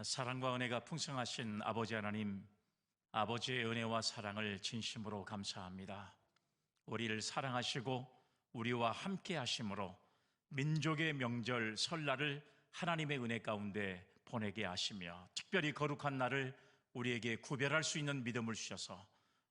사랑과 은혜가 풍성하신 아버지 하나님, 아버지의 은혜와 사랑을 진심으로 감사합니다. 우리를 사랑하시고 우리와 함께 하심으로 민족의 명절 설날을 하나님의 은혜 가운데 보내게 하시며, 특별히 거룩한 날을 우리에게 구별할 수 있는 믿음을 주셔서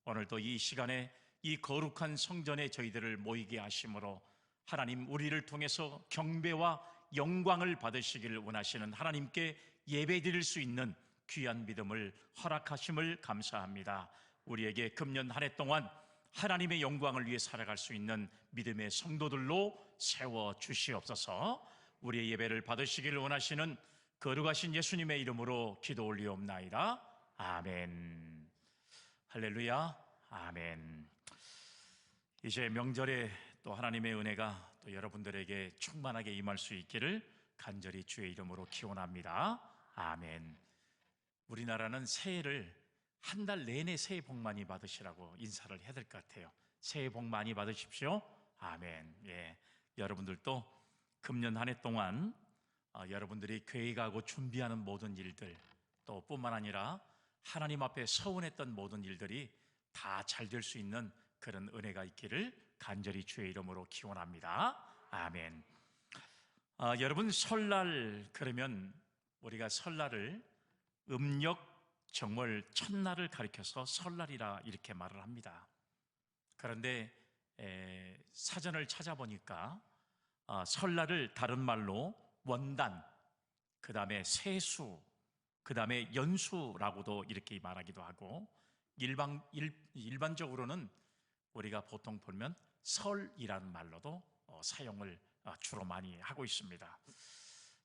오늘도 이 시간에 이 거룩한 성전에 저희들을 모이게 하심으로 하나님, 우리를 통해서 경배와 영광을 받으시기를 원하시는 하나님께 예배드릴 수 있는 귀한 믿음을 허락하심을 감사합니다. 우리에게 금년 한 해 동안 하나님의 영광을 위해 살아갈 수 있는 믿음의 성도들로 세워주시옵소서. 우리의 예배를 받으시기를 원하시는 거룩하신 예수님의 이름으로 기도 올리옵나이다. 아멘. 할렐루야. 아멘. 이제 명절에 또 하나님의 은혜가 또 여러분들에게 충만하게 임할 수 있기를 간절히 주의 이름으로 기원합니다. 아멘. 우리나라는 새해를 한 달 내내 새해 복 많이 받으시라고 인사를 해야 될 것 같아요. 새해 복 많이 받으십시오. 아멘. 예. 여러분들도 금년 한 해 동안 여러분들이 계획하고 준비하는 모든 일들, 또 뿐만 아니라 하나님 앞에 서운했던 모든 일들이 다 잘 될 수 있는 그런 은혜가 있기를 간절히 주의 이름으로 기원합니다. 아멘. 여러분, 설날 그러면 우리가 설날을 음력 정월 첫날을 가리켜서 설날이라 이렇게 말을 합니다. 그런데 사전을 찾아보니까 설날을 다른 말로 원단, 그 다음에 세수, 그 다음에 연수라고도 이렇게 말하기도 하고, 일반적으로는 우리가 보통 보면 설이라는 말로도 사용을 주로 많이 하고 있습니다.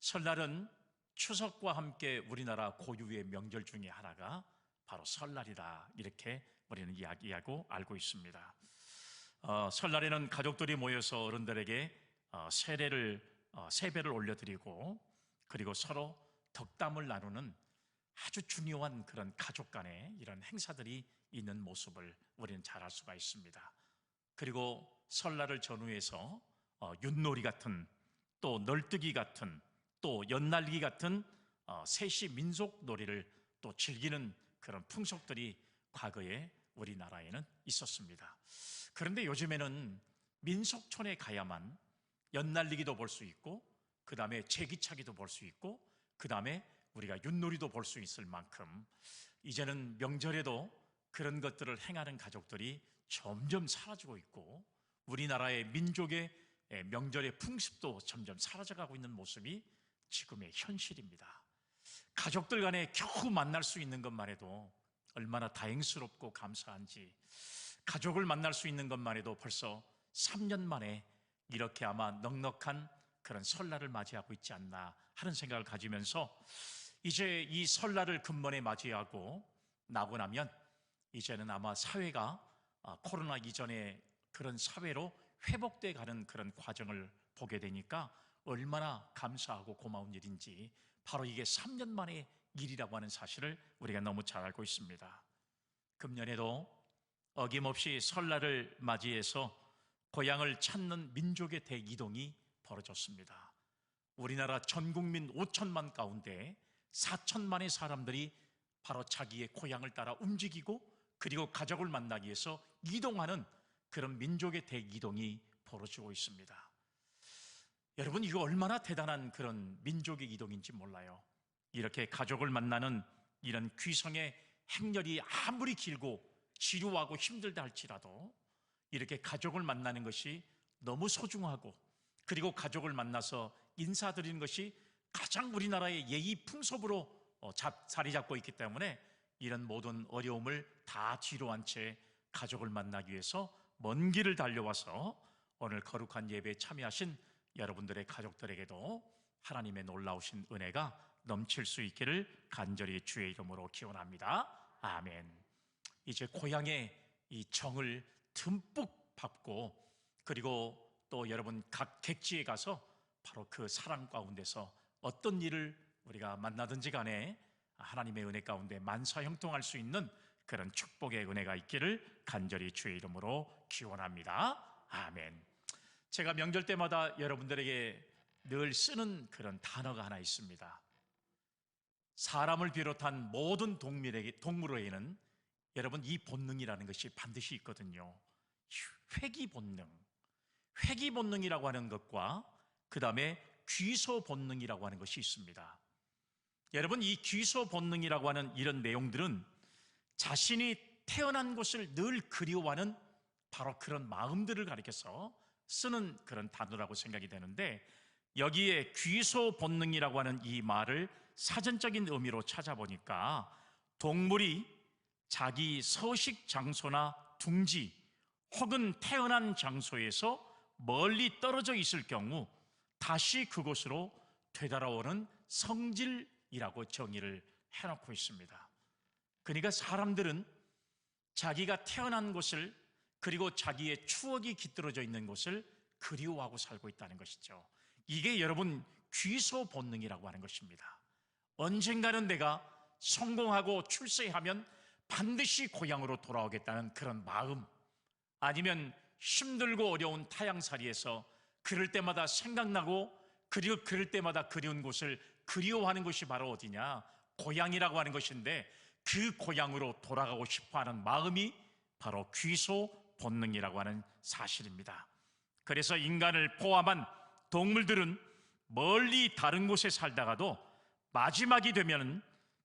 설날은 추석과 함께 우리나라 고유의 명절 중에 하나가 바로 설날이다, 이렇게 우리는 이야기하고 알고 있습니다. 설날에는 가족들이 모여서 어른들에게 세배를 올려드리고, 그리고 서로 덕담을 나누는 아주 중요한 그런 가족 간의 이런 행사들이 있는 모습을 우리는 잘 알 수가 있습니다. 그리고 설날을 전후해서 윷놀이 같은, 또 널뜨기 같은, 또 연날기 같은 세시 민속 놀이를 또 즐기는 그런 풍속들이 과거에 우리나라에는 있었습니다. 그런데 요즘에는 민속촌에 가야만 연날리기도 볼 수 있고, 그 다음에 제기차기도 볼 수 있고, 그 다음에 우리가 윷놀이도 볼 수 있을 만큼 이제는 명절에도 그런 것들을 행하는 가족들이 점점 사라지고 있고, 우리나라의 민족의 명절의 풍습도 점점 사라져가고 있는 모습이 지금의 현실입니다. 가족들 간에 겨우 만날 수 있는 것만 해도 얼마나 다행스럽고 감사한지, 가족을 만날 수 있는 것만 해도 벌써 3년 만에 이렇게 아마 넉넉한 그런 설날을 맞이하고 있지 않나 하는 생각을 가지면서, 이제 이 설날을 근본에 맞이하고 나고 나면 이제는 아마 사회가 코로나 이전의 그런 사회로 회복돼 가는 그런 과정을 보게 되니까 얼마나 감사하고 고마운 일인지, 바로 이게 3년 만의 일이라고 하는 사실을 우리가 너무 잘 알고 있습니다. 금년에도 어김없이 설날을 맞이해서 고향을 찾는 민족의 대이동이 벌어졌습니다. 우리나라 전 국민 5천만 가운데 4천만의 사람들이 바로 자기의 고향을 따라 움직이고, 그리고 가족을 만나기 위해서 이동하는 그런 민족의 대이동이 벌어지고 있습니다. 여러분, 이거 얼마나 대단한 그런 민족의 이동인지 몰라요. 이렇게 가족을 만나는 이런 귀성의 행렬이 아무리 길고 지루하고 힘들다 할지라도 이렇게 가족을 만나는 것이 너무 소중하고, 그리고 가족을 만나서 인사드리는 것이 가장 우리나라의 예의 풍습으로 자리 잡고 있기 때문에 이런 모든 어려움을 다 뒤로 한 채 가족을 만나기 위해서 먼 길을 달려와서 오늘 거룩한 예배에 참여하신 여러분들의 가족들에게도 하나님의 놀라우신 은혜가 넘칠 수 있기를 간절히 주의 이름으로 기원합니다. 아멘. 이제 고향의 이 정을 듬뿍 받고, 그리고 또 여러분 각 객지에 가서 바로 그 사랑 가운데서 어떤 일을 우리가 만나든지 간에 하나님의 은혜 가운데 만사형통할 수 있는 그런 축복의 은혜가 있기를 간절히 주의 이름으로 기원합니다. 아멘. 제가 명절 때마다 여러분들에게 늘 쓰는 그런 단어가 하나 있습니다. 사람을 비롯한 모든 동물에게는 여러분 이 본능이라는 것이 반드시 있거든요. 회귀 본능, 회귀 본능이라고 하는 것과 그 다음에 귀소 본능이라고 하는 것이 있습니다. 여러분, 이 귀소 본능이라고 하는 이런 내용들은 자신이 태어난 곳을 늘 그리워하는 바로 그런 마음들을 가리켜서 쓰는 그런 단어라고 생각이 되는데, 여기에 귀소 본능이라고 하는 이 말을 사전적인 의미로 찾아보니까 동물이 자기 서식 장소나 둥지 혹은 태어난 장소에서 멀리 떨어져 있을 경우 다시 그곳으로 되돌아오는 성질이라고 정의를 해놓고 있습니다. 그러니까 사람들은 자기가 태어난 곳을, 그리고 자기의 추억이 깃들어져 있는 곳을 그리워하고 살고 있다는 것이죠. 이게 여러분 귀소 본능이라고 하는 것입니다. 언젠가는 내가 성공하고 출세하면 반드시 고향으로 돌아오겠다는 그런 마음, 아니면 힘들고 어려운 타향살이에서 그럴 때마다 생각나고 그리고 그럴 때마다 그리운 곳을 그리워하는 것이 바로 어디냐? 고향이라고 하는 것인데, 그 고향으로 돌아가고 싶어하는 마음이 바로 귀소 본능이라고 하는 사실입니다. 그래서 인간을 포함한 동물들은 멀리 다른 곳에 살다가도 마지막이 되면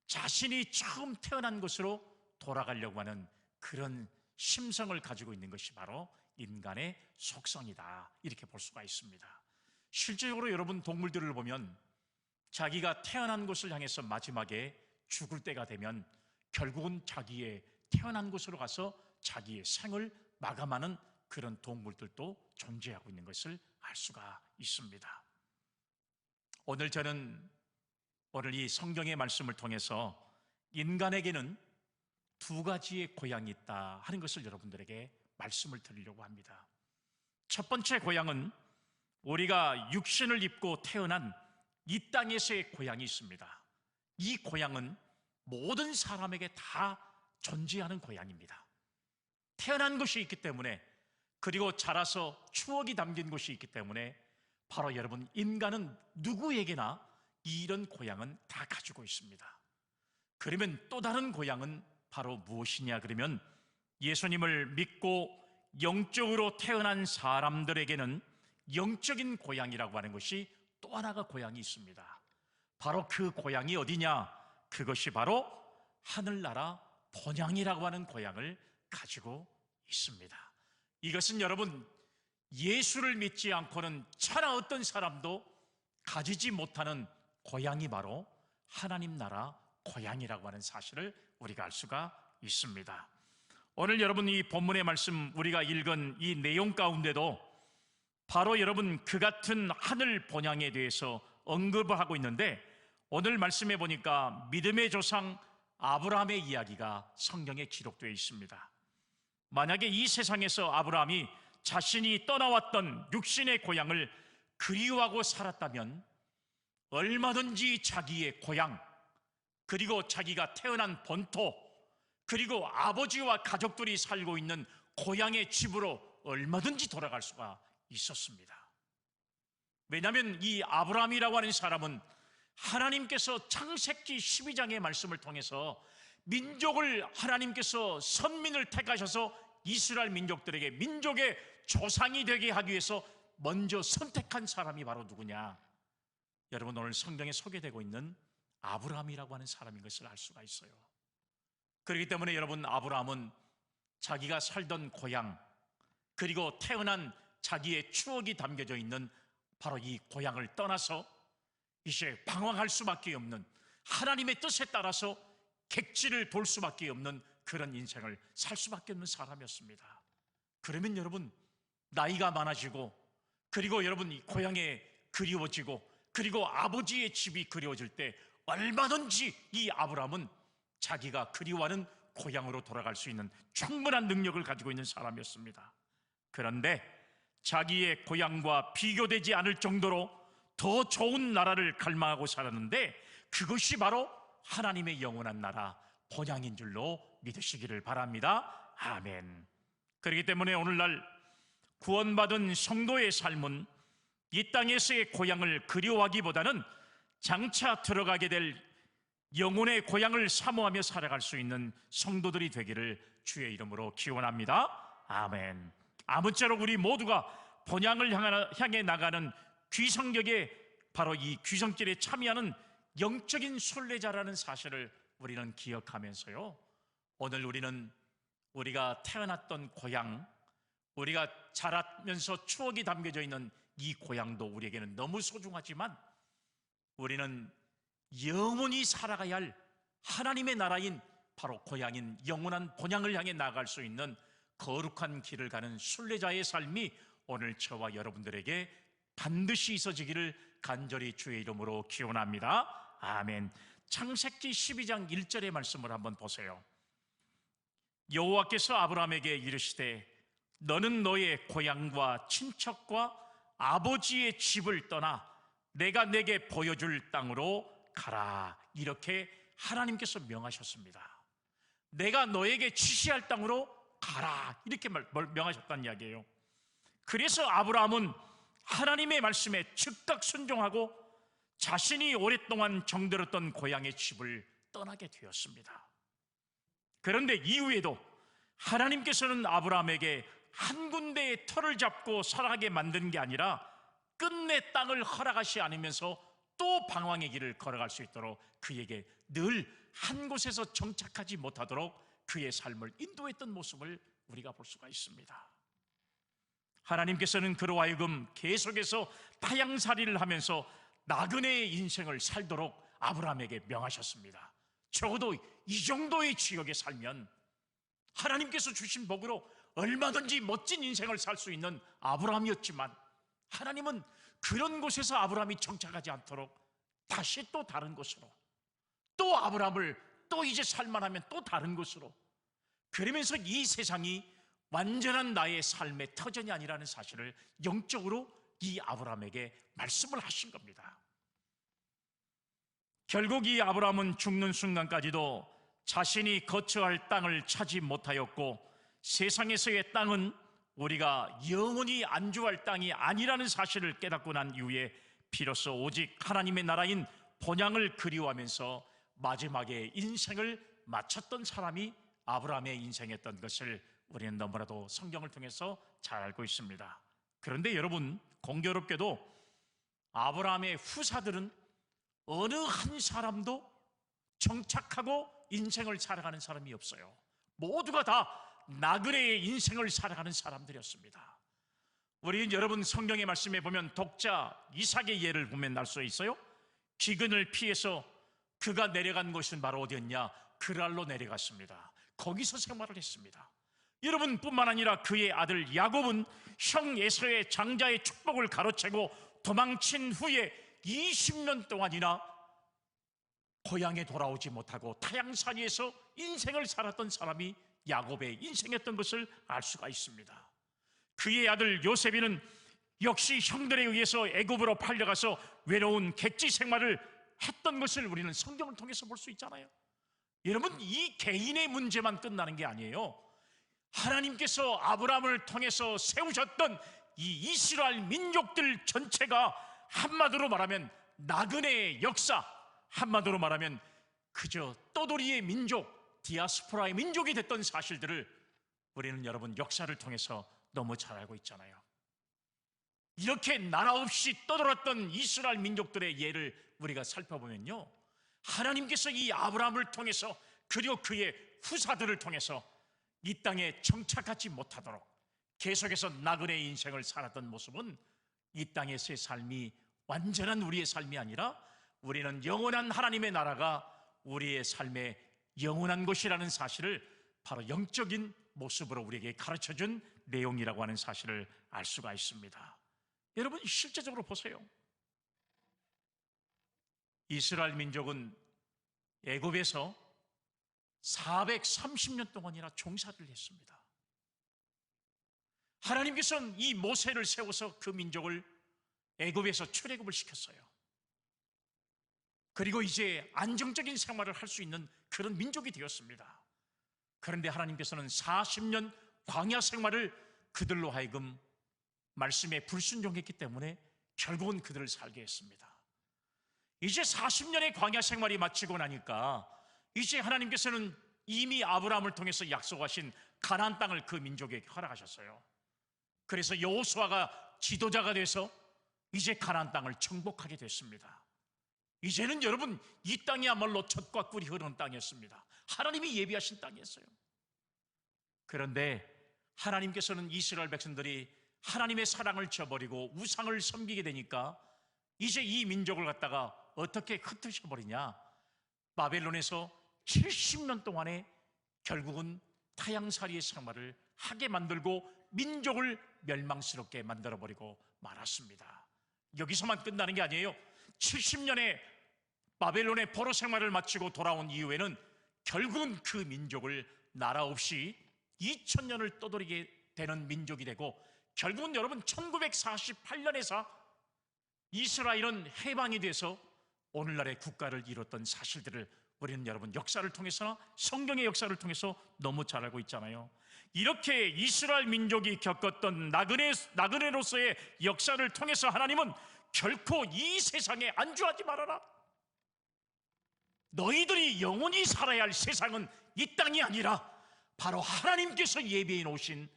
자신이 처음 태어난 곳으로 돌아가려고 하는 그런 심성을 가지고 있는 것이 바로 인간의 속성이다, 이렇게 볼 수가 있습니다. 실제적으로 여러분 동물들을 보면 자기가 태어난 곳을 향해서 마지막에 죽을 때가 되면 결국은 자기의 태어난 곳으로 가서 자기의 생을 마감하는 그런 동물들도 존재하고 있는 것을 알 수가 있습니다. 오늘 저는 이 성경의 말씀을 통해서 인간에게는 두 가지의 고향이 있다 하는 것을 여러분들에게 말씀을 드리려고 합니다. 첫 번째 고향은 우리가 육신을 입고 태어난 이 땅에서의 고향이 있습니다. 이 고향은 모든 사람에게 다 존재하는 고향입니다. 태어난 곳이 있기 때문에, 그리고 자라서 추억이 담긴 곳이 있기 때문에 바로 여러분 인간은 누구에게나 이런 고향은 다 가지고 있습니다. 그러면 또 다른 고향은 바로 무엇이냐? 그러면 예수님을 믿고 영적으로 태어난 사람들에게는 영적인 고향이라고 하는 것이 또 하나가 고향이 있습니다. 바로 그 고향이 어디냐? 그것이 바로 하늘나라 본향이라고 하는 고향을 가지고 있습니다. 이것은 여러분 예수를 믿지 않고는 천하 어떤 사람도 가지지 못하는 고향이 바로 하나님 나라 고향이라고 하는 사실을 우리가 알 수가 있습니다. 오늘 여러분 이 본문의 말씀 우리가 읽은 이 내용 가운데도 바로 여러분 그 같은 하늘 본향에 대해서 언급을 하고 있는데, 오늘 말씀해 보니까 믿음의 조상 아브라함의 이야기가 성경에 기록되어 있습니다. 만약에 이 세상에서 아브라함이 자신이 떠나왔던 육신의 고향을 그리워하고 살았다면 얼마든지 자기의 고향, 그리고 자기가 태어난 본토, 그리고 아버지와 가족들이 살고 있는 고향의 집으로 얼마든지 돌아갈 수가 있었습니다. 왜냐하면 이 아브라함이라고 하는 사람은 하나님께서 창세기 12장의 말씀을 통해서 민족을 하나님께서 선민을 택하셔서 이스라엘 민족들에게 민족의 조상이 되게 하기 위해서 먼저 선택한 사람이 바로 누구냐? 여러분 오늘 성경에 소개되고 있는 아브라함이라고 하는 사람인 것을 알 수가 있어요. 그렇기 때문에 여러분 아브라함은 자기가 살던 고향, 그리고 태어난 자기의 추억이 담겨져 있는 바로 이 고향을 떠나서 이제 방황할 수밖에 없는, 하나님의 뜻에 따라서 객지를 돌 수밖에 없는 그런 인생을 살 수밖에 없는 사람이었습니다. 그러면 여러분 나이가 많아지고, 그리고 여러분 이 고향에 그리워지고, 그리고 아버지의 집이 그리워질 때 얼마든지 이 아브라함은 자기가 그리워하는 고향으로 돌아갈 수 있는 충분한 능력을 가지고 있는 사람이었습니다. 그런데 자기의 고향과 비교되지 않을 정도로 더 좋은 나라를 갈망하고 살았는데, 그것이 바로 하나님의 영원한 나라 본향인 줄로 믿으시기를 바랍니다. 아멘. 그렇기 때문에 오늘날 구원받은 성도의 삶은 이 땅에서의 고향을 그리워하기보다는 장차 들어가게 될 영혼의 고향을 사모하며 살아갈 수 있는 성도들이 되기를 주의 이름으로 기원합니다. 아멘. 아무쪼록 우리 모두가 본향을 향해 나가는 귀성역에 바로 이 귀성길에 참여하는 영적인 순례자라는 사실을 우리는 기억하면서요, 오늘 우리는 우리가 태어났던 고향, 우리가 자라면서 추억이 담겨져 있는 이 고향도 우리에게는 너무 소중하지만 우리는 영원히 살아가야 할 하나님의 나라인 바로 고향인 영원한 본향을 향해 나아갈 수 있는 거룩한 길을 가는 순례자의 삶이 오늘 저와 여러분들에게 반드시 있어지기를 간절히 주의 이름으로 기원합니다. 아멘. 창세기 12장 1절의 말씀을 한번 보세요. 여호와께서 아브라함에게 이르시되 너는 너의 고향과 친척과 아버지의 집을 떠나 내가 내게 보여줄 땅으로 가라. 이렇게 하나님께서 명하셨습니다. 내가 너에게 지시할 땅으로 가라. 이렇게 명하셨다는 이야기예요. 그래서 아브라함은 하나님의 말씀에 즉각 순종하고 자신이 오랫동안 정들었던 고향의 집을 떠나게 되었습니다. 그런데 이후에도 하나님께서는 아브라함에게 한 군데에 터를 잡고 살아가게 만든 게 아니라 끝내 땅을 허락하시 않으면서 또 방황의 길을 걸어갈 수 있도록 그에게 늘 한 곳에서 정착하지 못하도록 그의 삶을 인도했던 모습을 우리가 볼 수가 있습니다. 하나님께서는 그로 하여금 계속해서 타향살이를 하면서 나그네의 인생을 살도록 아브라함에게 명하셨습니다. 적어도 이 정도의 지역에 살면 하나님께서 주신 복으로 얼마든지 멋진 인생을 살 수 있는 아브라함이었지만 하나님은 그런 곳에서 아브라함이 정착하지 않도록 다시 또 다른 곳으로, 또 아브라함을 또 이제 살만하면 또 다른 곳으로, 그러면서 이 세상이 완전한 나의 삶의 터전이 아니라는 사실을 영적으로 이 아브라함에게 말씀을 하신 겁니다. 결국 이 아브라함은 죽는 순간까지도 자신이 거처할 땅을 찾지 못하였고 세상에서의 땅은 우리가 영원히 안주할 땅이 아니라는 사실을 깨닫고 난 이후에 비로소 오직 하나님의 나라인 본향을 그리워하면서 마지막에 인생을 마쳤던 사람이 아브라함의 인생이었던 것을 우리는 너무나도 성경을 통해서 잘 알고 있습니다. 그런데 여러분, 공교롭게도 아브라함의 후사들은 어느 한 사람도 정착하고 인생을 살아가는 사람이 없어요. 모두가 다 나그네의 인생을 살아가는 사람들이었습니다. 우리 여러분 성경의 말씀에 보면 독자 이삭의 예를 보면 알 수 있어요. 기근을 피해서 그가 내려간 곳은 바로 어디였냐? 그랄로 내려갔습니다. 거기서 생활을 했습니다. 여러분 뿐만 아니라 그의 아들 야곱은 형 에서의 장자의 축복을 가로채고 도망친 후에 20년 동안이나 고향에 돌아오지 못하고 타향살이에서 인생을 살았던 사람이 야곱의 인생이었던 것을 알 수가 있습니다. 그의 아들 요셉이는 역시 형들에 의해서 애굽으로 팔려가서 외로운 객지 생활을 했던 것을 우리는 성경을 통해서 볼 수 있잖아요. 여러분, 이 개인의 문제만 끝나는 게 아니에요. 하나님께서 아브라함을 통해서 세우셨던 이 이스라엘 민족들 전체가 한마디로 말하면 나그네의 역사, 한마디로 말하면 그저 떠돌이의 민족, 디아스포라의 민족이 됐던 사실들을 우리는 여러분 역사를 통해서 너무 잘 알고 있잖아요. 이렇게 나라 없이 떠돌았던 이스라엘 민족들의 예를 우리가 살펴보면요, 하나님께서 이 아브라함을 통해서 그리고 그의 후사들을 통해서 이 땅에 정착하지 못하도록 계속해서 나그네의 인생을 살았던 모습은 이 땅에서의 삶이 완전한 우리의 삶이 아니라 우리는 영원한 하나님의 나라가 우리의 삶의 영원한 것이라는 사실을 바로 영적인 모습으로 우리에게 가르쳐준 내용이라고 하는 사실을 알 수가 있습니다. 여러분 실제적으로 보세요. 이스라엘 민족은 애굽에서 430년 동안이나 종살이를 했습니다. 하나님께서는 이 모세를 세워서 그 민족을 애굽에서 출애굽을 시켰어요. 그리고 이제 안정적인 생활을 할 수 있는 그런 민족이 되었습니다. 그런데 하나님께서는 40년 광야 생활을 그들로 하여금 말씀에 불순종했기 때문에 결국은 그들을 살게 했습니다. 이제 40년의 광야 생활이 마치고 나니까 이제 하나님께서는 이미 아브라함을 통해서 약속하신 가나안 땅을 그 민족에게 허락하셨어요. 그래서 여호수아가 지도자가 돼서 이제 가나안 땅을 정복하게 됐습니다. 이제는 여러분, 이 땅이야말로 젖과 꿀이 흐르는 땅이었습니다. 하나님이 예비하신 땅이었어요. 그런데 하나님께서는 이스라엘 백성들이 하나님의 사랑을 저버리고 우상을 섬기게 되니까 이제 이 민족을 갖다가 어떻게 흩으셔버리냐, 바벨론에서 70년 동안에 결국은 타향살이의 생활을 하게 만들고 민족을 멸망스럽게 만들어버리고 말았습니다. 여기서만 끝나는 게 아니에요. 70년의 바벨론의 포로 생활을 마치고 돌아온 이후에는 결국은 그 민족을 나라 없이 2000년을 떠돌이게 되는 민족이 되고, 결국은 여러분 1948년에서 이스라엘은 해방이 돼서 오늘날의 국가를 이뤘던 사실들을 우리는 여러분 역사를 통해서나 성경의 역사를 통해서 너무 잘 알고 있잖아요. 이렇게 이스라엘 민족이 겪었던 나그네로서의 역사를 통해서 하나님은 결코 이 세상에 안주하지 말아라, 너희들이 영원히 살아야 할 세상은 이 땅이 아니라 바로 하나님께서 예비해 놓으신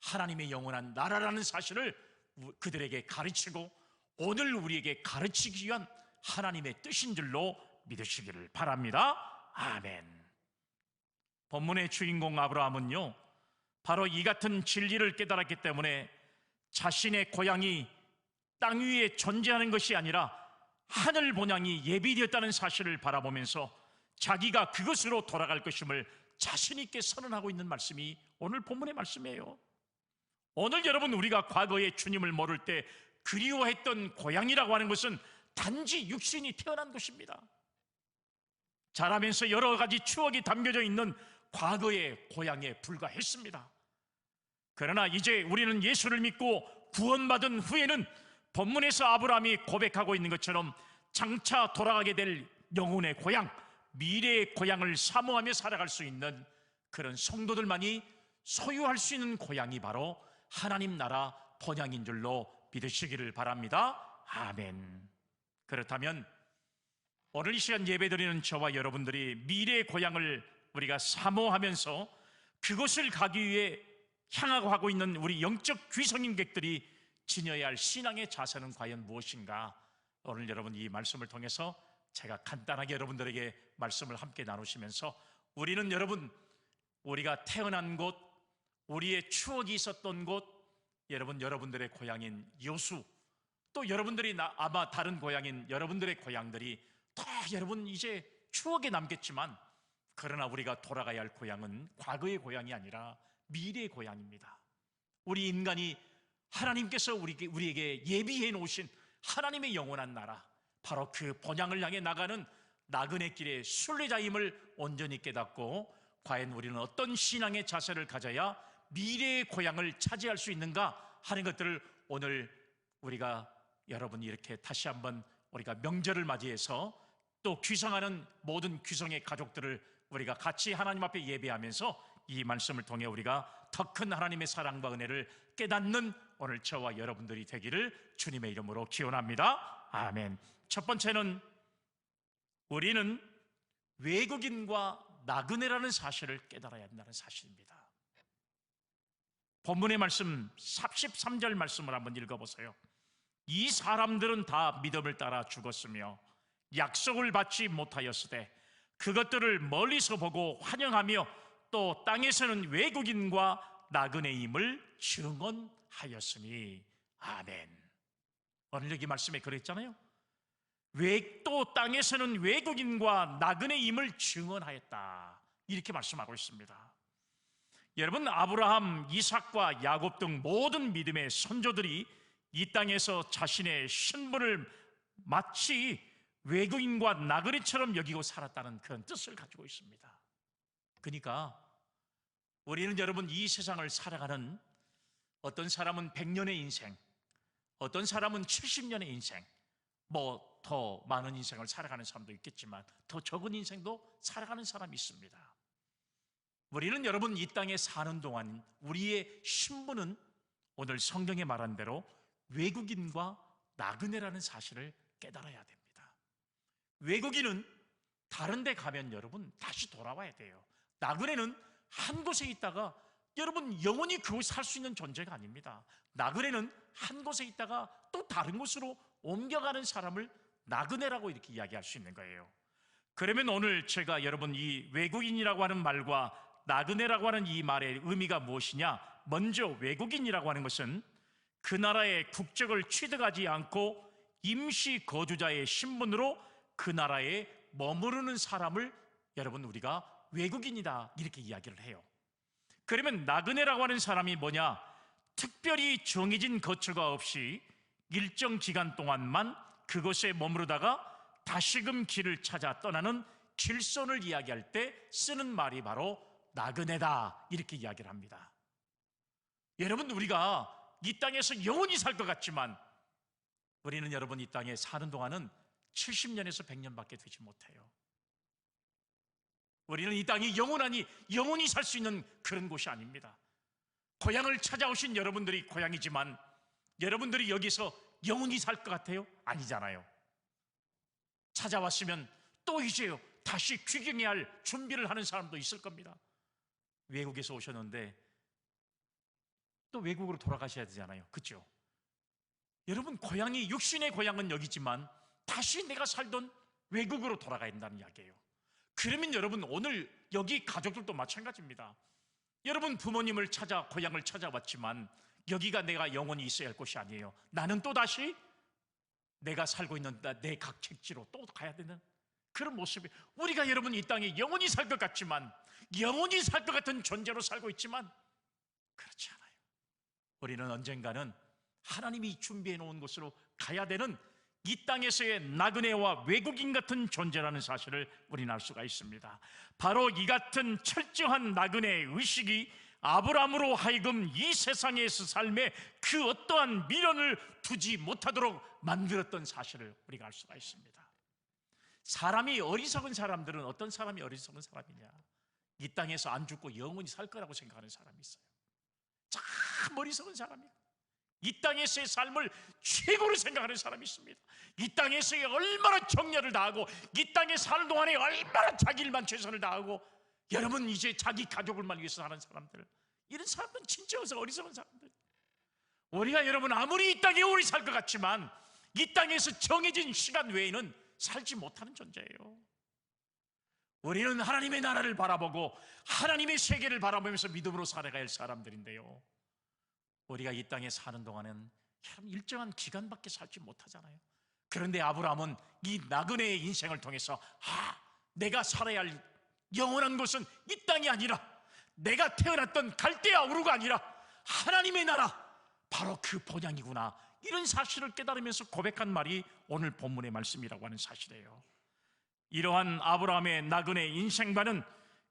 하나님의 영원한 나라라는 사실을 그들에게 가르치고 오늘 우리에게 가르치기 위한 하나님의 뜻인 줄로 믿으시기를 바랍니다. 아멘. 본문의 주인공 아브라함은요, 바로 이 같은 진리를 깨달았기 때문에 자신의 고향이 땅 위에 존재하는 것이 아니라 하늘 본향이 예비되었다는 사실을 바라보면서 자기가 그것으로 돌아갈 것임을 자신 있게 선언하고 있는 말씀이 오늘 본문의 말씀이에요. 오늘 여러분, 우리가 과거에 주님을 모를 때 그리워했던 고향이라고 하는 것은 단지 육신이 태어난 것입니다. 자라면서 여러 가지 추억이 담겨져 있는 과거의 고향에 불과했습니다. 그러나 이제 우리는 예수를 믿고 구원받은 후에는 본문에서 아브라함이 고백하고 있는 것처럼 장차 돌아가게 될 영혼의 고향, 미래의 고향을 사모하며 살아갈 수 있는 그런 성도들만이 소유할 수 있는 고향이 바로 하나님 나라 본향인 줄로 믿으시기를 바랍니다. 아멘. 그렇다면 오늘 이 시간 예배드리는 저와 여러분들이 미래의 고향을 우리가 사모하면서 그것을 가기 위해 향하고 하고 있는 우리 영적 귀성인객들이 지녀야 할 신앙의 자세는 과연 무엇인가? 오늘 여러분 이 말씀을 통해서 제가 간단하게 여러분들에게 말씀을 함께 나누시면서 우리는 여러분, 우리가 태어난 곳, 우리의 추억이 있었던 곳, 여러분들의 고향인 여수, 또 여러분들이 아마 다른 고향인 여러분들의 고향들이 다 여러분 이제 추억에 남겠지만, 그러나 우리가 돌아가야 할 고향은 과거의 고향이 아니라 미래의 고향입니다. 우리 인간이 하나님께서 우리에게 예비해 놓으신 하나님의 영원한 나라, 바로 그 본향을 향해 나가는 나그네 길의 순례자임을 온전히 깨닫고 과연 우리는 어떤 신앙의 자세를 가져야 미래의 고향을 차지할 수 있는가 하는 것들을 오늘 우리가 여러분이 이렇게 다시 한번 우리가 명절을 맞이해서 또 귀성하는 모든 귀성의 가족들을 우리가 같이 하나님 앞에 예배하면서 이 말씀을 통해 우리가 더 큰 하나님의 사랑과 은혜를 깨닫는 오늘 저와 여러분들이 되기를 주님의 이름으로 기원합니다. 아멘. 첫 번째는 우리는 외국인과 나그네라는 사실을 깨달아야 한다는 사실입니다. 본문의 말씀 33절 말씀을 한번 읽어보세요. 이 사람들은 다 믿음을 따라 죽었으며 약속을 받지 못하였으되 그것들을 멀리서 보고 환영하며 또 땅에서는 외국인과 나그네임을 증언하였으니. 아멘. 오늘 여기 말씀에 그랬잖아요. 또 땅에서는 외국인과 나그네임을 증언하였다, 이렇게 말씀하고 있습니다. 여러분, 아브라함, 이삭과 야곱 등 모든 믿음의 선조들이 이 땅에서 자신의 신분을 마치 외국인과 나그네처럼 여기고 살았다는 그런 뜻을 가지고 있습니다. 그러니까 우리는 여러분 이 세상을 살아가는, 어떤 사람은 100년의 인생, 어떤 사람은 70년의 인생, 더 많은 인생을 살아가는 사람도 있겠지만 더 적은 인생도 살아가는 사람이 있습니다. 우리는 여러분 이 땅에 사는 동안 우리의 신분은 오늘 성경에 말한 대로 외국인과 나그네라는 사실을 깨달아야 됩니다. 외국인은 다른 데 가면 여러분 다시 돌아와야 돼요. 나그네는 한 곳에 있다가 여러분 영원히 그곳에 살 수 있는 존재가 아닙니다. 나그네는 한 곳에 있다가 또 다른 곳으로 옮겨가는 사람을 나그네라고 이렇게 이야기할 수 있는 거예요. 그러면 오늘 제가 여러분 이 외국인이라고 하는 말과 나그네라고 하는 이 말의 의미가 무엇이냐? 먼저 외국인이라고 하는 것은 그 나라의 국적을 취득하지 않고 임시 거주자의 신분으로 그 나라에 머무르는 사람을 여러분 우리가 외국인이다 이렇게 이야기를 해요. 그러면 나그네라고 하는 사람이 뭐냐? 특별히 정해진 거처가 없이 일정 기간 동안만 그곳에 머무르다가 다시금 길을 찾아 떠나는 길선을 이야기할 때 쓰는 말이 바로 나그네다 이렇게 이야기를 합니다. 여러분 우리가 이 땅에서 영원히 살 것 같지만 우리는 여러분 이 땅에 사는 동안은 70년에서 100년밖에 되지 못해요. 우리는 이 땅이 영원히 살 수 있는 그런 곳이 아닙니다. 고향을 찾아오신 여러분들이 고향이지만 여러분들이 여기서 영원히 살 것 같아요? 아니잖아요. 찾아왔으면 또 이제 다시 귀경해야 할 준비를 하는 사람도 있을 겁니다. 외국에서 오셨는데 또 외국으로 돌아가셔야 되잖아요. 그렇죠? 여러분 고향이 육신의 고향은 여기지만 다시 내가 살던 외국으로 돌아가야 된다는 이야기예요. 그러면 여러분 오늘 여기 가족들도 마찬가지입니다. 여러분 부모님을 찾아 고향을 찾아왔지만 여기가 내가 영원히 있어야 할 곳이 아니에요. 나는 또다시 내가 살고 있는 내 각책지로 또 가야 되는 그런 모습이, 우리가 여러분 이 땅에 영원히 살 것 같지만 영원히 살 것 같은 존재로 살고 있지만 그렇지 않아요. 우리는 언젠가는 하나님이 준비해 놓은 곳으로 가야 되는 이 땅에서의 나그네와 외국인 같은 존재라는 사실을 우리는 알 수가 있습니다. 바로 이 같은 철저한 나그네의 의식이 아브라함으로 하여금 이 세상에서 삶에 그 어떠한 미련을 두지 못하도록 만들었던 사실을 우리가 알 수가 있습니다. 사람이 어리석은 사람들은 어떤 사람이 어리석은 사람이냐? 이 땅에서 안 죽고 영원히 살 거라고 생각하는 사람이 있어요. 참 어리석은 사람이에요. 이 땅에서의 삶을 최고로 생각하는 사람이 있습니다. 이 땅에서의 얼마나 정열을 다하고 이 땅에 사는 동안에 얼마나 자기 일만 최선을 다하고 여러분 이제 자기 가족을만 위해서 사는 사람들, 이런 사람들은 진짜 어리석은 사람들. 우리가 여러분 아무리 이 땅에 오래 살 것 같지만 이 땅에서 정해진 시간 외에는 살지 못하는 존재예요. 우리는 하나님의 나라를 바라보고 하나님의 세계를 바라보면서 믿음으로 살아가야 할 사람들인데요, 우리가 이 땅에 사는 동안은 일정한 기간밖에 살지 못하잖아요. 그런데 아브라함은 이 나그네의 인생을 통해서 내가 살아야 할 영원한 곳은 이 땅이 아니라 내가 태어났던 갈대아 우르가 아니라 하나님의 나라, 바로 그 본향이구나, 이런 사실을 깨달으면서 고백한 말이 오늘 본문의 말씀이라고 하는 사실이에요. 이러한 아브라함의 나그네 인생과는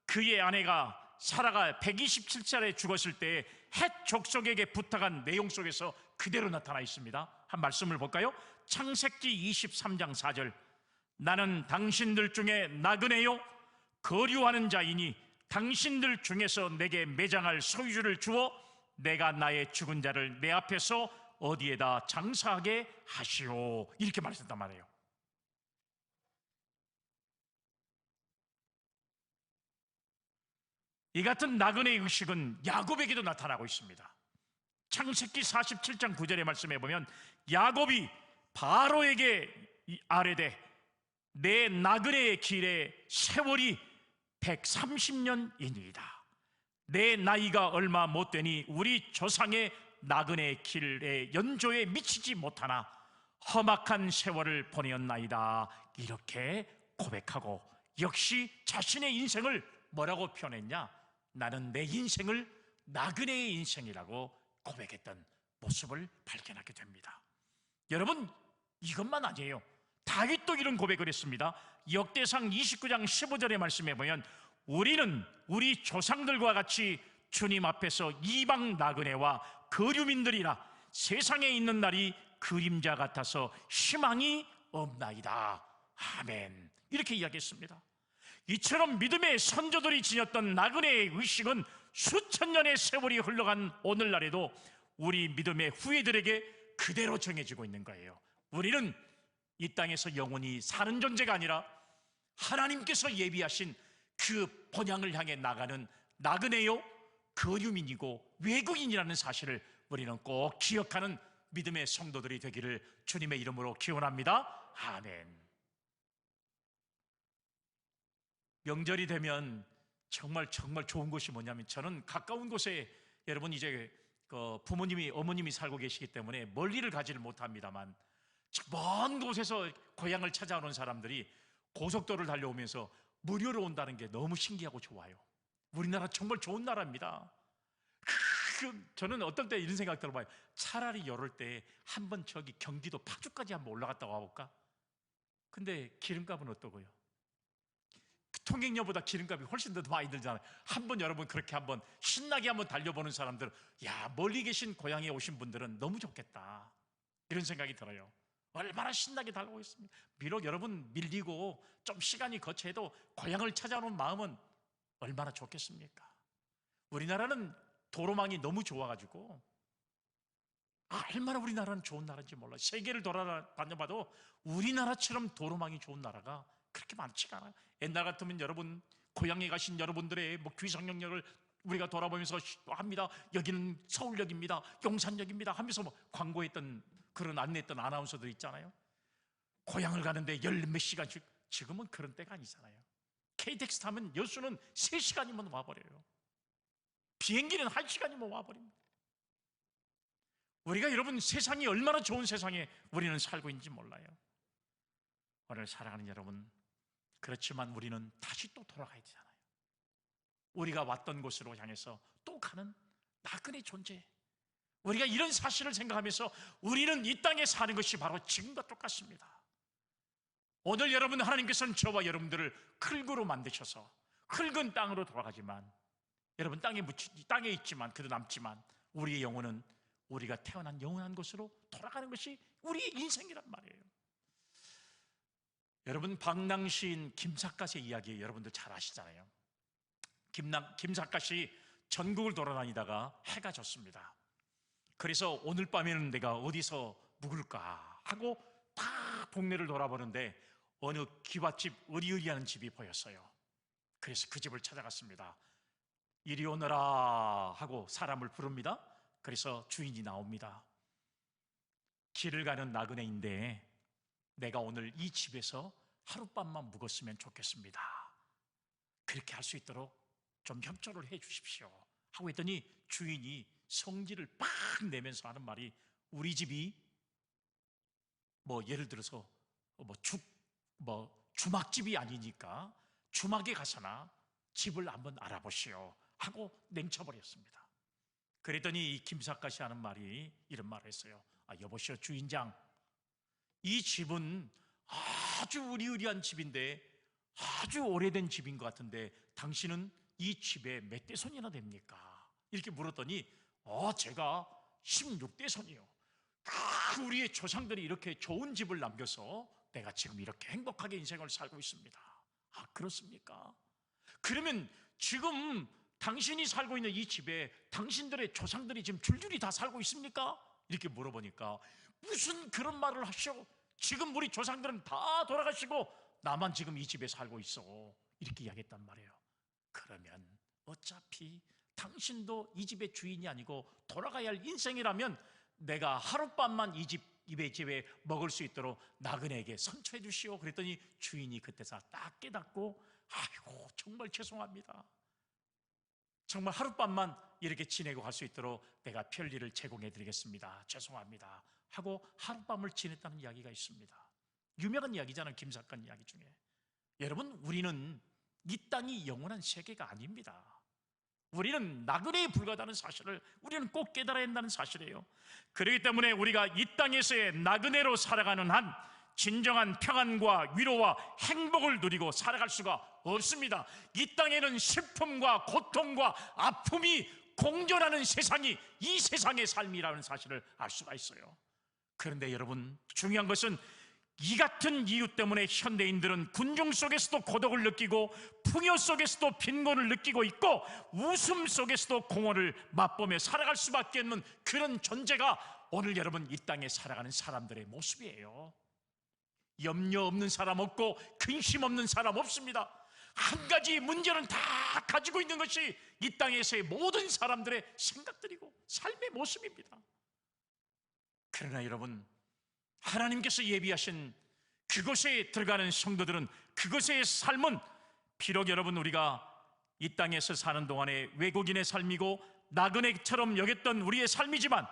그의 아내가 사라가 127살에 죽었을 때 헷 족속에게 부탁한 내용 속에서 그대로 나타나 있습니다. 한 말씀을 볼까요? 창세기 23장 4절, 나는 당신들 중에 나그네요 거류하는 자이니 당신들 중에서 내게 매장할 소유주를 주어 내가 나의 죽은 자를 내 앞에서 어디에다 장사하게 하시오, 이렇게 말했단 말이에요. 이 같은 나그네의 의식은 야곱에게도 나타나고 있습니다. 창세기 47장 9절의 말씀에 보면 야곱이 바로에게 아뢰되 내 나그네의 길에 세월이 130년이니이다. 내 나이가 얼마 못되니 우리 조상의 나그네의 길에 연조에 미치지 못하나 험악한 세월을 보내었나이다, 이렇게 고백하고 역시 자신의 인생을 뭐라고 표현했냐? 나는 내 인생을 나그네의 인생이라고 고백했던 모습을 발견하게 됩니다. 여러분 이것만 아니에요. 다윗도 이런 고백을 했습니다. 역대상 29장 15절의 말씀에 보면 우리는 우리 조상들과 같이 주님 앞에서 이방 나그네와 거류민들이라 세상에 있는 날이 그림자 같아서 희망이 없나이다. 아멘, 이렇게 이야기했습니다. 이처럼 믿음의 선조들이 지녔던 나그네의 의식은 수천 년의 세월이 흘러간 오늘날에도 우리 믿음의 후예들에게 그대로 정해지고 있는 거예요. 우리는 이 땅에서 영원히 사는 존재가 아니라 하나님께서 예비하신 그 본향을 향해 나가는 나그네요, 거류민이고 외국인이라는 사실을 우리는 꼭 기억하는 믿음의 성도들이 되기를 주님의 이름으로 기원합니다. 아멘. 명절이 되면 정말 좋은 것이 뭐냐면, 저는 가까운 곳에, 여러분 이제 부모님이, 어머님이 살고 계시기 때문에 멀리를 가지를 못합니다만, 먼 곳에서 고향을 찾아오는 사람들이 고속도로를 달려오면서 무료로 온다는 게 너무 신기하고 좋아요. 우리나라 정말 좋은 나라입니다. 저는 어떨 때 이런 생각 들어봐요. 차라리 이럴 때 한번 저기 경기도 파주까지 한번 올라갔다 와볼까? 근데 기름값은 어떠고요? 통행료보다 기름값이 훨씬 더 많이 들잖아요. 한번 여러분 그렇게 한번 신나게 한번 달려보는 사람들, 야, 멀리 계신 고향에 오신 분들은 너무 좋겠다, 이런 생각이 들어요. 얼마나 신나게 달리고 있습니다. 비록 여러분 밀리고 좀 시간이 거쳐도 고향을 찾아오는 마음은 얼마나 좋겠습니까? 우리나라는 도로망이 너무 좋아가지고 얼마나 우리나라는 좋은 나라인지 몰라요. 세계를 돌아다녀봐도 우리나라처럼 도로망이 좋은 나라가 그렇게 많지가 않아요. 옛날 같으면 여러분 고향에 가신 여러분들의 귀성역을 우리가 돌아보면서 합니다. 여기는 서울역입니다, 용산역입니다 하면서 광고했던, 그런 안내했던 아나운서들 있잖아요. 고향을 가는데 열 몇 시간씩. 지금은 그런 때가 아니잖아요. KTX 타면 여수는 3시간이면 와버려요. 비행기는 1시간이면 와버립니다. 우리가 여러분 세상이 얼마나 좋은 세상에 우리는 살고 있는지 몰라요. 오늘 사랑하는 여러분, 그렇지만 우리는 다시 또 돌아가야 되잖아요. 우리가 왔던 곳으로 향해서 또 가는 나그네 존재, 우리가 이런 사실을 생각하면서 우리는 이 땅에 사는 것이 바로 지금과 똑같습니다. 오늘 여러분, 하나님께서는 저와 여러분들을 흙으로 만드셔서 흙은 땅으로 돌아가지만, 여러분 땅에 있지만 그래도 남지만, 우리의 영혼은 우리가 태어난 영원한 곳으로 돌아가는 것이 우리의 인생이란 말이에요. 여러분, 방랑시인 김삿갓의 이야기 여러분들 잘 아시잖아요. 김삿갓이 전국을 돌아다니다가 해가 졌습니다. 그래서 오늘 밤에는 내가 어디서 묵을까 하고 다 동네를 돌아보는데 어느 기와집, 으리으리하는 집이 보였어요. 그래서 그 집을 찾아갔습니다. 이리 오너라 하고 사람을 부릅니다. 그래서 주인이 나옵니다. 길을 가는 나그네인데 내가 오늘 이 집에서 하룻밤만 묵었으면 좋겠습니다. 그렇게 할 수 있도록 좀 협조를 해 주십시오 하고 했더니 주인이 성질을 빡 내면서 하는 말이, 우리 집이 예를 들어서 주막집이 아니니까 주막에 가서나 집을 한번 알아보시오 하고 냉쳐버렸습니다. 그랬더니 이 김삿갓이 하는 말이 이런 말을 했어요. 여보시오 주인장, 이 집은 아주 으리으리한 집인데 아주 오래된 집인 것 같은데 당신은 이 집에 몇 대손이나 됩니까? 이렇게 물었더니 제가 16대손이요. 우리의 조상들이 이렇게 좋은 집을 남겨서 내가 지금 이렇게 행복하게 인생을 살고 있습니다. 그렇습니까? 그러면 지금 당신이 살고 있는 이 집에 당신들의 조상들이 지금 줄줄이 다 살고 있습니까? 이렇게 물어보니까 무슨 그런 말을 하셔? 지금 우리 조상들은 다 돌아가시고 나만 지금 이 집에 살고 있어, 이렇게 이야기했단 말이에요. 그러면 어차피 당신도 이 집의 주인이 아니고 돌아가야 할 인생이라면 내가 하룻밤만 이 집에 먹을 수 있도록 나그네에게 선처해 주시오. 그랬더니 주인이 그때서 딱 깨닫고, 아이고 정말 죄송합니다, 정말 하룻밤만 이렇게 지내고 갈 수 있도록 내가 편리를 제공해 드리겠습니다, 죄송합니다 하고 하룻밤을 지냈다는 이야기가 있습니다. 유명한 이야기잖아요, 김삿갓 이야기 중에. 여러분, 우리는 이 땅이 영원한 세계가 아닙니다. 우리는 나그네에 불과하다는 사실을 우리는 꼭 깨달아야 한다는 사실이에요. 그렇기 때문에 우리가 이 땅에서의 나그네로 살아가는 한 진정한 평안과 위로와 행복을 누리고 살아갈 수가 없습니다. 이 땅에는 슬픔과 고통과 아픔이 공존하는 세상이 이 세상의 삶이라는 사실을 알 수가 있어요. 그런데 여러분, 중요한 것은 이 같은 이유 때문에 현대인들은 군중 속에서도 고독을 느끼고 풍요 속에서도 빈곤을 느끼고 있고 웃음 속에서도 공허를 맛보며 살아갈 수밖에 없는 그런 존재가 오늘 여러분 이 땅에 살아가는 사람들의 모습이에요. 염려 없는 사람 없고 근심 없는 사람 없습니다. 한 가지 문제는 다 가지고 있는 것이 이 땅에서의 모든 사람들의 생각들이고 삶의 모습입니다. 그러나 여러분, 하나님께서 예비하신 그곳에 들어가는 성도들은, 그곳의 삶은 비록 여러분 우리가 이 땅에서 사는 동안에 외국인의 삶이고 나그네처럼 여겼던 우리의 삶이지만,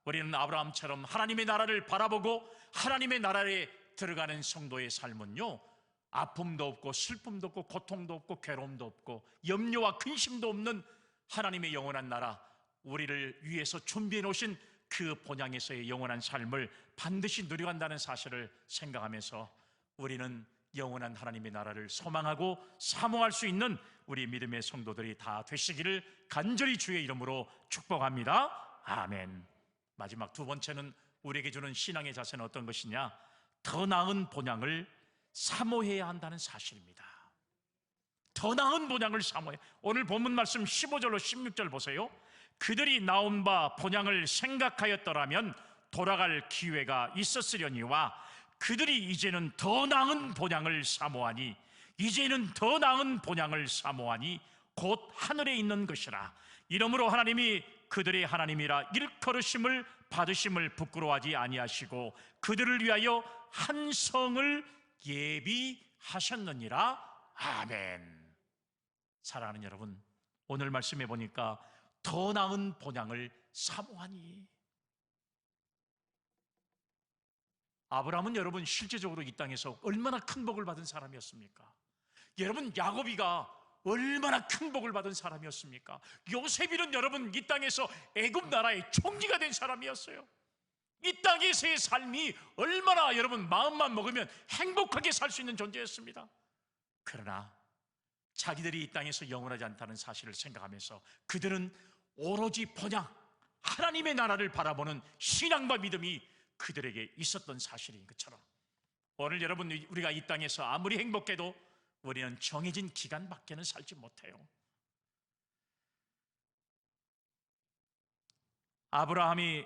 우리는 아브라함처럼 하나님의 나라를 바라보고 하나님의 나라에 들어가는 성도의 삶은요, 아픔도 없고 슬픔도 없고 고통도 없고 괴로움도 없고 염려와 근심도 없는 하나님의 영원한 나라, 우리를 위해서 준비해 놓으신 그 본향에서의 영원한 삶을 반드시 누려간다는 사실을 생각하면서 우리는 영원한 하나님의 나라를 소망하고 사모할 수 있는 우리 믿음의 성도들이 다 되시기를 간절히 주의 이름으로 축복합니다. 아멘. 마지막 두 번째는 우리에게 주는 신앙의 자세는 어떤 것이냐? 더 나은 본향을 사모해야 한다는 사실입니다. 더 나은 본향을 사모해. 오늘 본문 말씀 15절로 16절 보세요. 그들이 나온 바 본향을 생각하였더라면 돌아갈 기회가 있었으려니와 그들이 이제는 더 나은 본향을 사모하니, 이제는 더 나은 본향을 사모하니 곧 하늘에 있는 것이라. 이러므로 하나님이 그들의 하나님이라 일컬으심을 받으심을 부끄러워하지 아니하시고 그들을 위하여 한 성을 예비하셨느니라. 아멘. 사랑하는 여러분, 오늘 말씀해 보니까 더 나은 본향을 사모하니, 아브라함은 여러분 실제적으로 이 땅에서 얼마나 큰 복을 받은 사람이었습니까? 여러분, 야곱이가 얼마나 큰 복을 받은 사람이었습니까? 요셉이는 여러분 이 땅에서 애굽 나라의 총리가 된 사람이었어요. 이 땅에서의 삶이 얼마나 여러분 마음만 먹으면 행복하게 살 수 있는 존재였습니다. 그러나 자기들이 이 땅에서 영원하지 않다는 사실을 생각하면서 그들은 오로지 본향, 하나님의 나라를 바라보는 신앙과 믿음이 그들에게 있었던 사실인 것처럼, 오늘 여러분 우리가 이 땅에서 아무리 행복해도 우리는 정해진 기간밖에는 살지 못해요. 아브라함이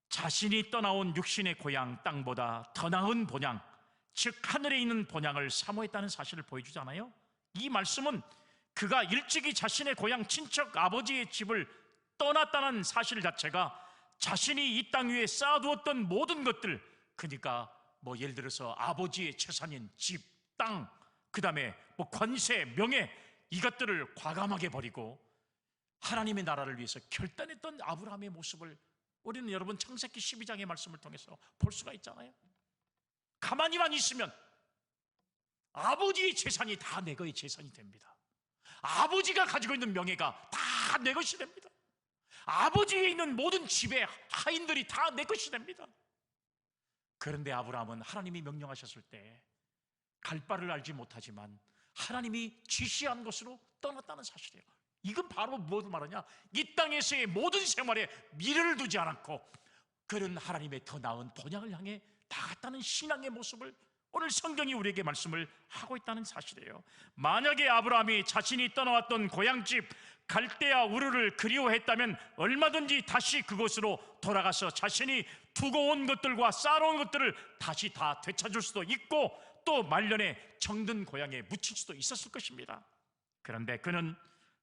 자신이 떠나온 육신의 고향 땅보다 더 나은 본향, 즉 하늘에 있는 본향을 사모했다는 사실을 보여주잖아요. 이 말씀은 그가 일찍이 자신의 고향 친척 아버지의 집을 떠났다는 사실 자체가 자신이 이 땅 위에 쌓아두었던 모든 것들, 그러니까 예를 들어서 아버지의 재산인 집, 땅, 그 다음에 권세, 명예, 이것들을 과감하게 버리고 하나님의 나라를 위해서 결단했던 아브라함의 모습을 우리는 여러분 창세기 12장의 말씀을 통해서 볼 수가 있잖아요. 가만히만 있으면 아버지의 재산이 다 내 거의 재산이 됩니다. 아버지가 가지고 있는 명예가 다 내 것이 됩니다. 아버지에 있는 모든 집의 하인들이 다 내 것이 됩니다. 그런데 아브라함은 하나님이 명령하셨을 때 갈 바를 알지 못하지만 하나님이 지시한 곳으로 떠났다는 사실이에요. 이건 바로 무엇을 말하냐? 이 땅에서의 모든 생활에 미련을 두지 않았고 그런 하나님의 더 나은 본향을 향해 나갔다는 신앙의 모습을 오늘 성경이 우리에게 말씀을 하고 있다는 사실이에요. 만약에 아브라함이 자신이 떠나왔던 고향집 갈대아 우르를 그리워했다면 얼마든지 다시 그곳으로 돌아가서 자신이 두고 온 것들과 쌓아놓은 것들을 다시 다 되찾을 수도 있고 또 말년에 정든 고향에 묻힐 수도 있었을 것입니다. 그런데 그는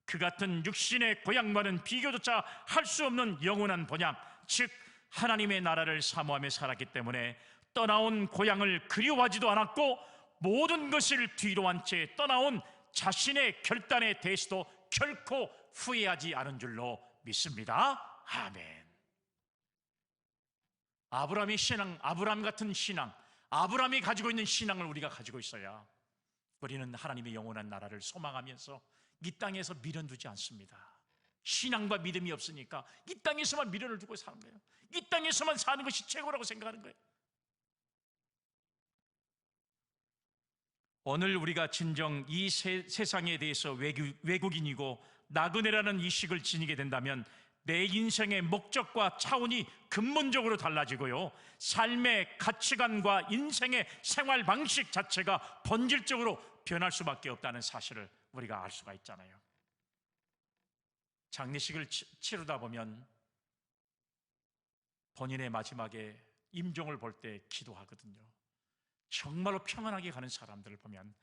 그 같은 육신의 고향과는 비교조차 할 수 없는 영원한 본향, 즉 하나님의 나라를 사모하며 살았기 때문에 떠나온 고향을 그리워하지도 않았고 모든 것을 뒤로 한 채 떠나온 자신의 결단에 대해서도 결코 후회하지 않은 줄로 믿습니다. 아멘. 아브라함의 신앙, 아브라함 같은 신앙, 아브라함이 가지고 있는 신앙을 우리가 가지고 있어야 우리는 하나님의 영원한 나라를 소망하면서 이 땅에서 미련 두지 않습니다. 신앙과 믿음이 없으니까 이 땅에서만 미련을 두고 사는 거예요. 이 땅에서만 사는 것이 최고라고 생각하는 거예요. 오늘 우리가 진정 이 세상에 대해서 외국인이고 나그네라는 이식을 지니게 된다면 내 인생의 목적과 차원이 근본적으로 달라지고요, 삶의 가치관과 인생의 생활 방식 자체가 본질적으로 변할 수밖에 없다는 사실을 우리가 알 수가 있잖아요. 장례식을 치르다 보면 본인의 마지막에 임종을 볼 때 기도하거든요. 정말로 평안하게 가는 사람들을 보면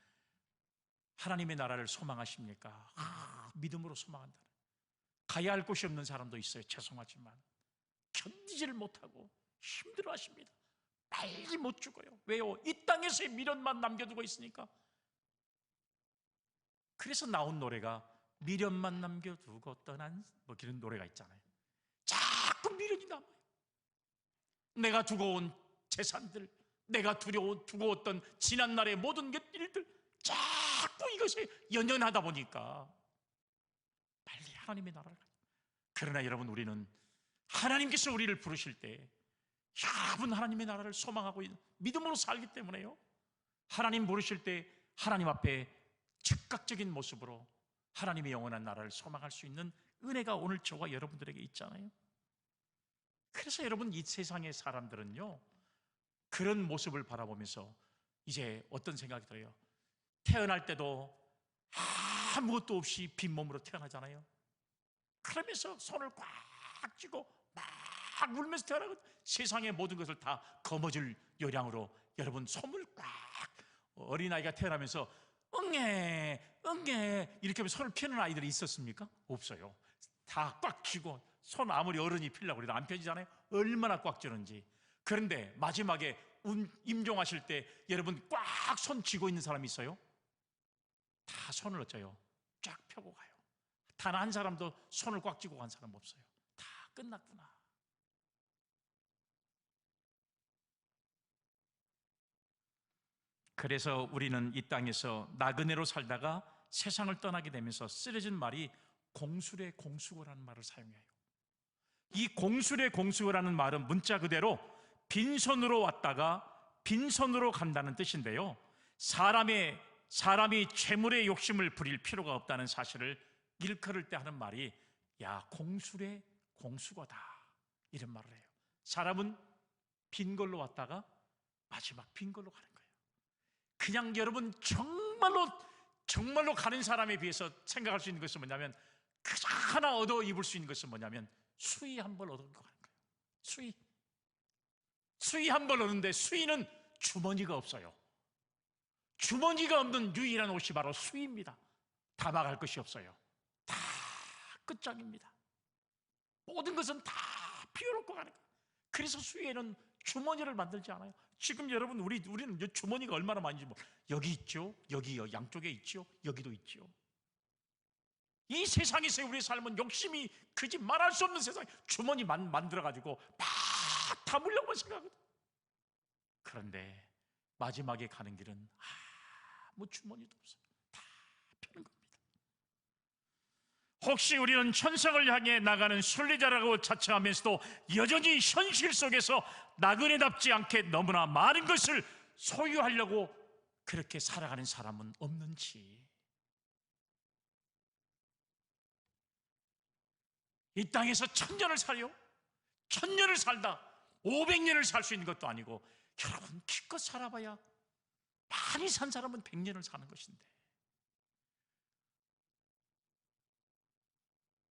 하나님의 나라를 소망하십니까? 믿음으로 소망한다. 가야 할 곳이 없는 사람도 있어요. 죄송하지만 견디지를 못하고 힘들어하십니다. 빨리 못 죽어요. 왜요? 이 땅에서의 미련만 남겨두고 있으니까. 그래서 나온 노래가 미련만 남겨두고 떠난 뭐 그런 노래가 있잖아요. 자꾸 미련이 남아요. 내가 두고 온 재산들, 내가 두고 왔던 지난날의 모든 일들, 자꾸 이것에 연연하다 보니까 빨리 하나님의 나라를 가요. 그러나 여러분, 우리는 하나님께서 우리를 부르실 때 여러분 하나님의 나라를 소망하고 믿음으로 살기 때문에요, 하나님 부르실 때 하나님 앞에 즉각적인 모습으로 하나님의 영원한 나라를 소망할 수 있는 은혜가 오늘 저와 여러분들에게 있잖아요. 그래서 여러분, 이 세상의 사람들은요, 그런 모습을 바라보면서 이제 어떤 생각이 들어요? 태어날 때도 아무것도 없이 빈몸으로 태어나잖아요. 그러면서 손을 꽉 쥐고 막 울면서 태어나고 세상의 모든 것을 다 거머쥘 요량으로 여러분 손을 꽉, 어린아이가 태어나면서 응애 응애 이렇게 하면 손을 펴는 아이들이 있었습니까? 없어요. 다 꽉 쥐고, 손 아무리 어른이 펴려고 해도 안 펴지잖아요. 얼마나 꽉 쥐는지. 그런데 마지막에 임종하실 때 여러분 꽉 손 쥐고 있는 사람이 있어요? 다 손을 어쩌요? 쫙 펴고 가요. 단 한 사람도 손을 꽉 쥐고 간 사람 없어요. 다 끝났구나. 그래서 우리는 이 땅에서 나그네로 살다가 세상을 떠나게 되면서 쓰여진 말이 공술의 공수거라는 말을 사용해요. 이 공술의 공수거라는 말은 문자 그대로 빈손으로 왔다가 빈손으로 간다는 뜻인데요, 사람이 재물의 욕심을 부릴 필요가 없다는 사실을 일컬을 때 하는 말이 야, 공술의 공수거다, 이런 말을 해요. 사람은 빈 걸로 왔다가 마지막 빈 걸로 가는 거예요. 그냥 여러분 정말로 가는 사람에 비해서 생각할 수 있는 것은 뭐냐면, 그저 하나 얻어 입을 수 있는 것은 뭐냐면 수의 한 벌 얻은 거 가는 거예요. 수의 한 벌 얻는데, 수의는 주머니가 없어요. 주머니가 없는 유일한 옷이 바로 수의입니다. 담아갈 것이 없어요. 다 끝장입니다. 모든 것은 다 비워놓고 가는 거예요. 그래서 수의에는 주머니를 만들지 않아요. 지금 여러분, 우리는 주머니가 얼마나 많은지 여기 있죠, 여기 양쪽에 있죠, 여기도 있죠. 이 세상에서 우리의 삶은 욕심이 그지 말할 수 없는 세상, 주머니 만들어가지고 막 담으려고 생각하거든. 그런데 마지막에 가는 길은 아무 주머니도 없어요. 다 펴는 겁니다. 혹시 우리는 천성을 향해 나가는 순례자라고 자처하면서도 여전히 현실 속에서 나그네답지 않게 너무나 많은 것을 소유하려고 그렇게 살아가는 사람은 없는지. 이 땅에서 1000년을 살요? 1000년을 살다 500년을 살 수 있는 것도 아니고, 여러분 기껏 살아봐야 많이 산 사람은 100년을 사는 것인데,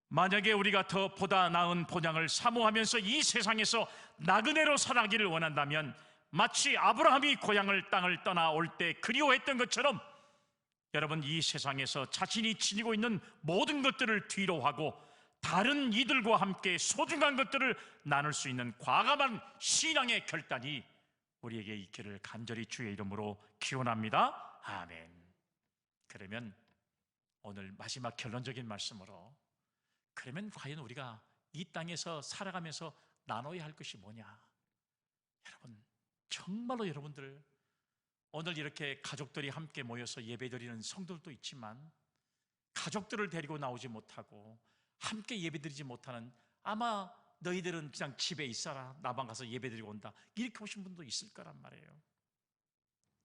만약에 우리가 더 보다 나은 본향을 사모하면서 이 세상에서 나그네로 살아가기를 원한다면, 마치 아브라함이 땅을 떠나올 때 그리워했던 것처럼 여러분, 이 세상에서 자신이 지니고 있는 모든 것들을 뒤로 하고 다른 이들과 함께 소중한 것들을 나눌 수 있는 과감한 신앙의 결단이 우리에게 있기를 간절히 주의 이름으로 기원합니다. 아멘. 그러면 오늘 마지막 결론적인 말씀으로, 그러면 과연 우리가 이 땅에서 살아가면서 나눠야 할 것이 뭐냐? 여러분, 정말로 여러분들, 오늘 이렇게 가족들이 함께 모여서 예배드리는 성도들도 있지만, 가족들을 데리고 나오지 못하고 함께 예배드리지 못하는, 아마 너희들은 그냥 집에 있어라, 나방 가서 예배드리고 온다, 이렇게 오신 분도 있을 거란 말이에요.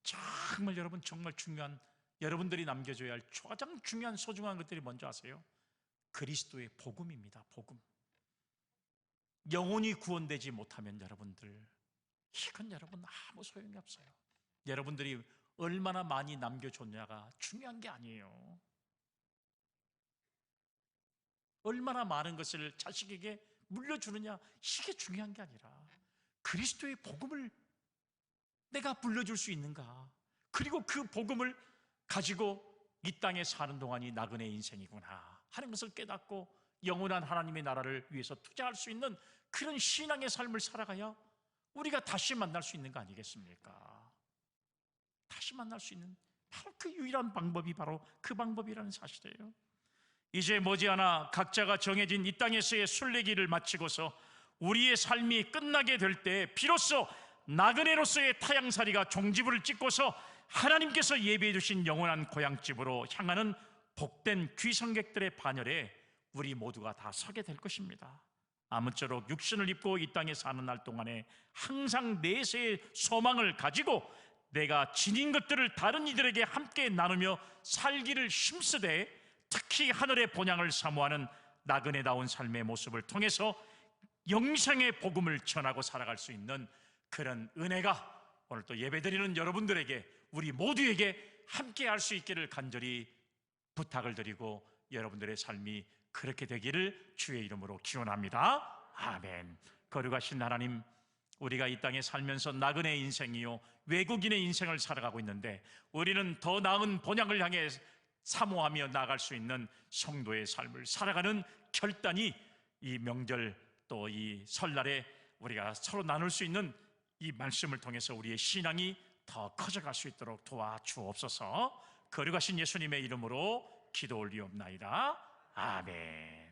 정말 여러분, 정말 중요한, 여러분들이 남겨줘야 할 가장 중요한 소중한 것들이 뭔지 아세요? 그리스도의 복음입니다. 복음. 영혼이 구원되지 못하면 여러분들, 이건 여러분 아무 소용이 없어요. 여러분들이 얼마나 많이 남겨줬냐가 중요한 게 아니에요. 얼마나 많은 것을 자식에게 물려주느냐, 이게 중요한 게 아니라 그리스도의 복음을 내가 불러줄 수 있는가? 그리고 그 복음을 가지고 이 땅에 사는 동안이 나그네 인생이구나 하는 것을 깨닫고 영원한 하나님의 나라를 위해서 투자할 수 있는 그런 신앙의 삶을 살아가야 우리가 다시 만날 수 있는 거 아니겠습니까? 다시 만날 수 있는 바로 그 유일한 방법이 바로 그 방법이라는 사실이에요. 이제 머지않아 각자가 정해진 이 땅에서의 순례길을 마치고서 우리의 삶이 끝나게 될 때 비로소 나그네로서의 타향살이가 종지부를 찍고서 하나님께서 예비해 주신 영원한 고향집으로 향하는 복된 귀성객들의 반열에 우리 모두가 다 서게 될 것입니다. 아무쪼록 육신을 입고 이 땅에 사는 날 동안에 항상 내세의 소망을 가지고 내가 지닌 것들을 다른 이들에게 함께 나누며 살기를 힘쓰되 특히 하늘의 본향을 사모하는 나그네다운 삶의 모습을 통해서 영생의 복음을 전하고 살아갈 수 있는 그런 은혜가 오늘 또 예배드리는 여러분들에게 우리 모두에게 함께 할 수 있기를 간절히 부탁을 드리고 여러분들의 삶이 그렇게 되기를 주의 이름으로 기원합니다. 아멘. 거룩하신 하나님, 우리가 이 땅에 살면서 나그네 인생이요 외국인의 인생을 살아가고 있는데 우리는 더 나은 본향을 향해 사모하며 나아갈 수 있는 성도의 삶을 살아가는 결단이 이 명절 또 이 설날에 우리가 서로 나눌 수 있는 이 말씀을 통해서 우리의 신앙이 더 커져갈 수 있도록 도와주옵소서. 거룩하신 예수님의 이름으로 기도 올리옵나이다. 아멘.